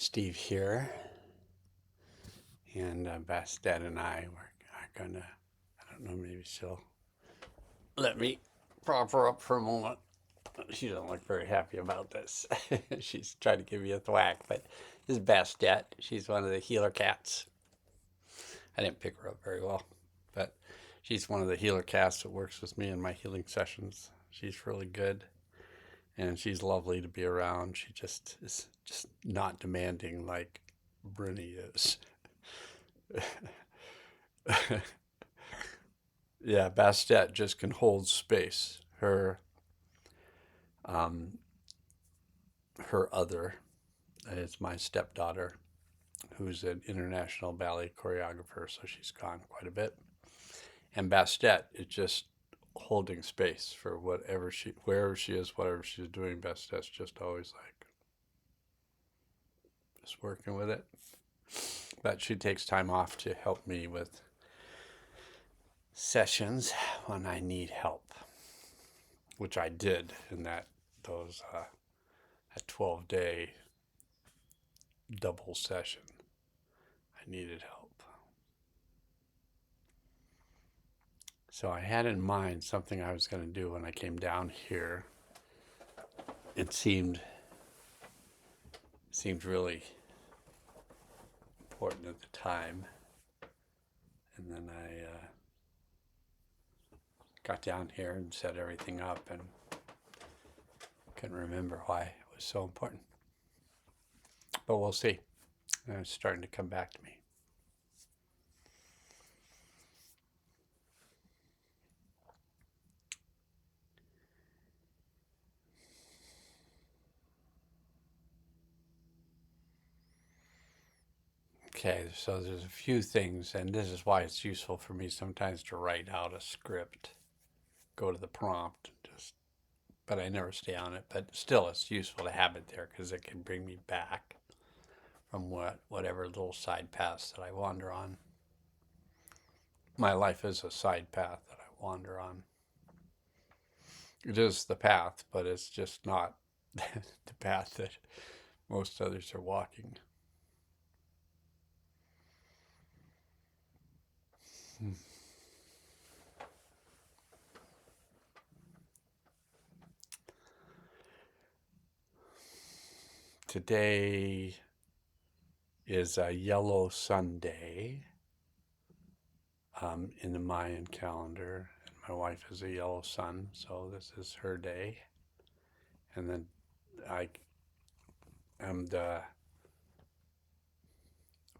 Steve here, and Bastet and I are gonna, I don't know, maybe she'll let me prop her up for a moment. She doesn't look very happy about this. She's trying to give me a thwack, but this is Bastet. She's one of the healer cats. I didn't pick her up very well, but she's one of the healer cats that works with me in my healing sessions. She's really good, and she's lovely to be around. She just is just not demanding like Bruni is. Yeah, Bastet just can hold space. Um, her other is my stepdaughter, who's an international ballet choreographer, so she's gone quite a bit. And Bastet is just holding space for wherever she is, whatever she's doing. Bastet's just always like, just working with it. But she takes time off to help me with sessions when I need help, which I did in those a 12-day double session. I needed help. So I had in mind something I was going to do when I came down here. It seemed really important at the time. And then I got down here and set everything up and couldn't remember why it was so important. But we'll see. It's starting to come back to me. Okay, so there's a few things, and this is why it's useful for me sometimes to write out a script, go to the prompt, but I never stay on it. But still, it's useful to have it there because it can bring me back from whatever little side paths that I wander on. My life is a side path that I wander on. It is the path, but it's just not the path that most others are walking. Today is a yellow Sunday in the Mayan calendar. And my wife is a yellow sun, so this is her day. And then I am the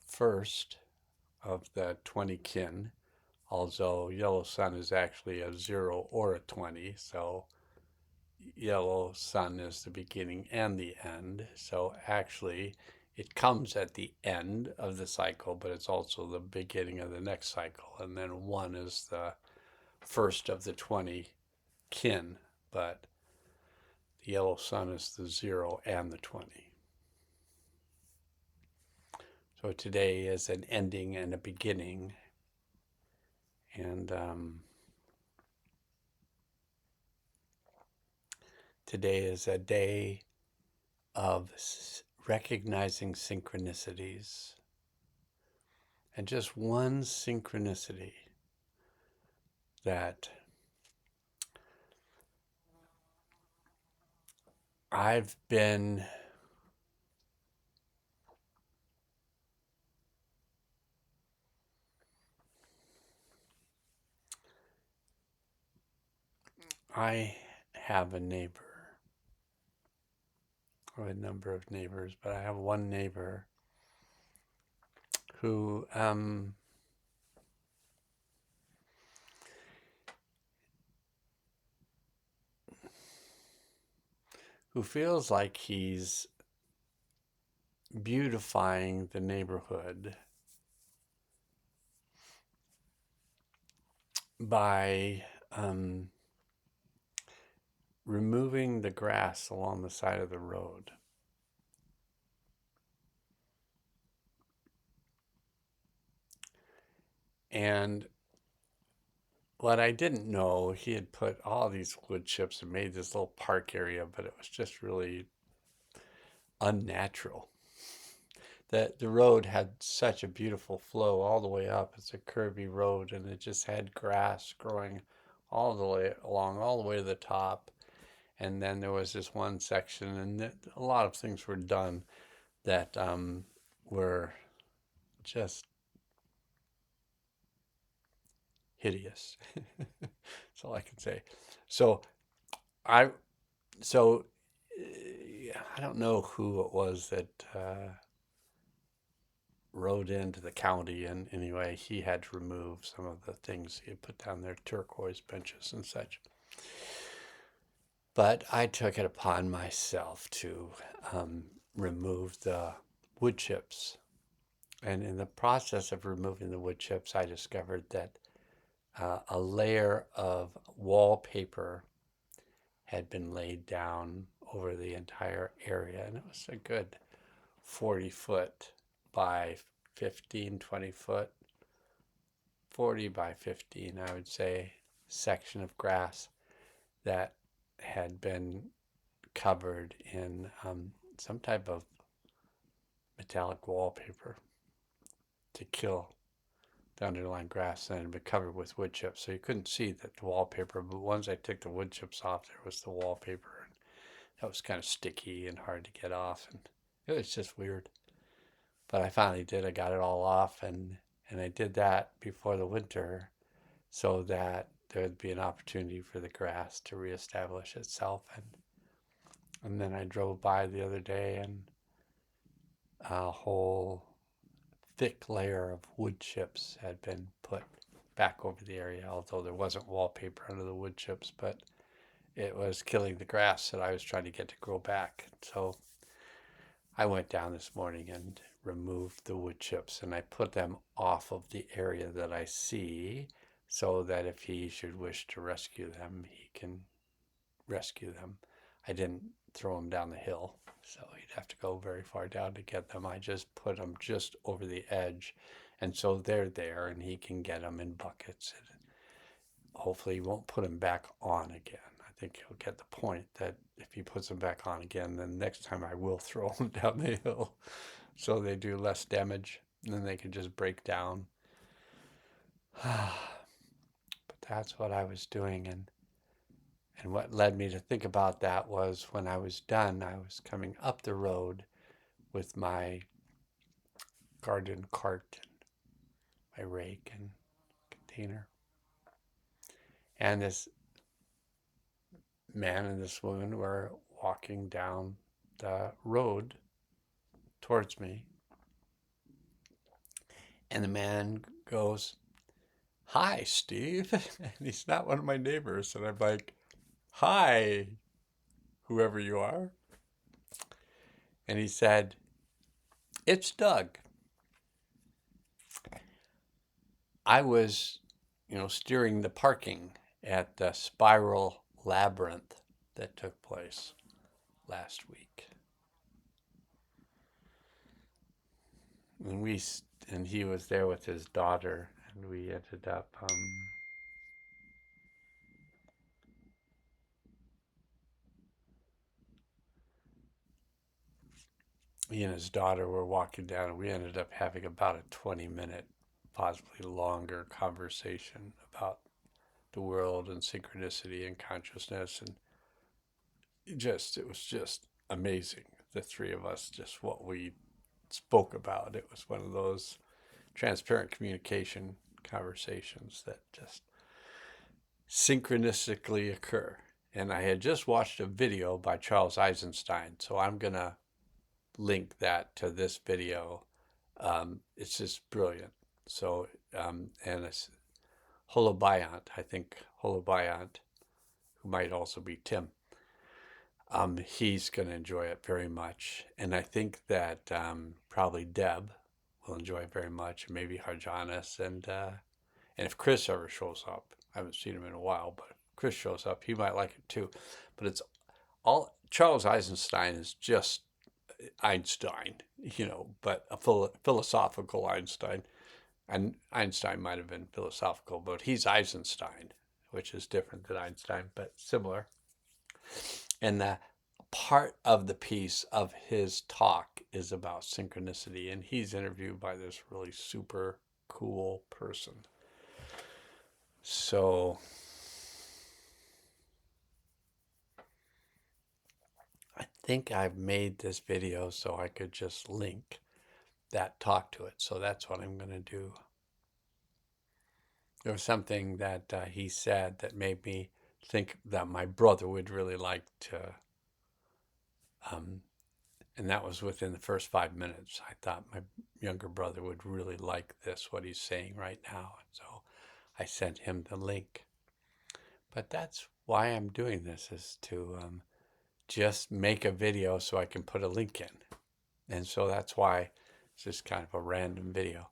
first of the 20 kin, although yellow sun is actually a 0 or a 20. So yellow sun is the beginning and the end. So actually, it comes at the end of the cycle, but it's also the beginning of the next cycle. And then 1 is the first of the 20 kin, but the yellow sun is the 0 and the 20. So today is an ending and a beginning. And today is a day of recognizing synchronicities. And just one synchronicity that I've been I have a neighbor, or a number of neighbors, but I have one neighbor who feels like he's beautifying the neighborhood by removing the grass along the side of the road. And what I didn't know, he had put all these wood chips and made this little park area, but it was just really unnatural. that the road had such a beautiful flow all the way up. It's a curvy road, and it just had grass growing all the way along, all the way to the top. And then there was this one section, and a lot of things were done that were just hideous. That's all I can say. So I, so I don't know who it was that rode into the county, and anyway, he had to remove some of the things he had put down there, turquoise benches and such. But I took it upon myself to remove the wood chips. And in the process of removing the wood chips, I discovered that a layer of wallpaper had been laid down over the entire area. And it was a good 40 foot by 15, 20 foot, 40 by 15, I would say, section of grass that had been covered in some type of metallic wallpaper to kill the underlying grass, and it had been covered with wood chips. So you couldn't see the wallpaper, but once I took the wood chips off, there was the wallpaper. And that was kind of sticky and hard to get off. And it was just weird. But I finally did. I got it all off, and I did that before the winter so that there would be an opportunity for the grass to reestablish itself. And then I drove by the other day, and a whole thick layer of wood chips had been put back over the area, although there wasn't wallpaper under the wood chips, but it was killing the grass that I was trying to get to grow back. So I went down this morning and removed the wood chips, and I put them off of the area that I see so that if he should wish to rescue them, he can rescue them. I didn't throw them down the hill, so he'd have to go very far down to get them. I just put them just over the edge, and so they're there, and he can get them in buckets. And hopefully he won't put them back on again. I think he'll get the point that if he puts them back on again, then next time I will throw them down the hill so they do less damage, and then they can just break down. But that's what I was doing, and what led me to think about that was when I was done, I was coming up the road with my garden cart and my rake and container. And this man and this woman were walking down the road towards me. And the man goes, "Hi, Steve." And he's not one of my neighbors. And I'm like, "Hi, whoever you are." And he said, "It's Doug." I was, steering the parking at the spiral labyrinth that took place last week. And he was there with his daughter, and we ended up he and his daughter were walking down, and we ended up having about a 20-minute, possibly longer conversation about the world and synchronicity and consciousness. And it was just amazing. The three of us, just what we spoke about. It was one of those transparent communication conversations that just synchronistically occur. And I had just watched a video by Charles Eisenstein, so I'm going to link that to this video. It's just brilliant. So, and it's Holobiont, I think Holobiont, who might also be Tim. He's going to enjoy it very much. And I think that probably Deb will enjoy it very much, and maybe Harjanis. And if Chris ever shows up, I haven't seen him in a while, but if Chris shows up, he might like it too. But it's all, Charles Eisenstein is just Einstein, but a philosophical Einstein. And Einstein might have been philosophical, but he's Eisenstein, which is different than Einstein, but similar. And part of the piece of his talk is about synchronicity, and he's interviewed by this really super cool person. So I think I've made this video so I could just link that talk to it. So that's what I'm going to do. There was something that he said that made me think that my brother would really like to, and that was within the first 5 minutes. I thought my younger brother would really like this, what he's saying right now. So I sent him the link. But that's why I'm doing this, is to just make a video so I can put a link in. And so that's why it's just kind of a random video.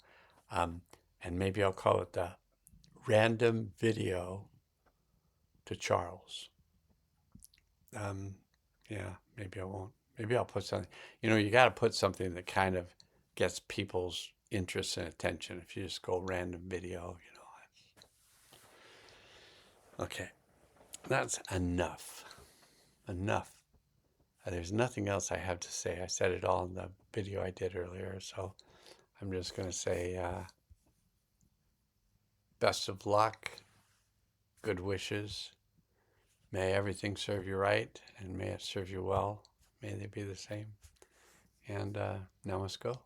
And maybe I'll call it the random video to Charles. Yeah, maybe I won't. Maybe I'll put something. You got to put something that kind of gets people's interest and attention. If you just go random video, Okay, that's enough. Enough. There's nothing else I have to say. I said it all in the video I did earlier, so I'm just going to say best of luck, good wishes. May everything serve you right, and may it serve you well. May they be the same. And now let's go.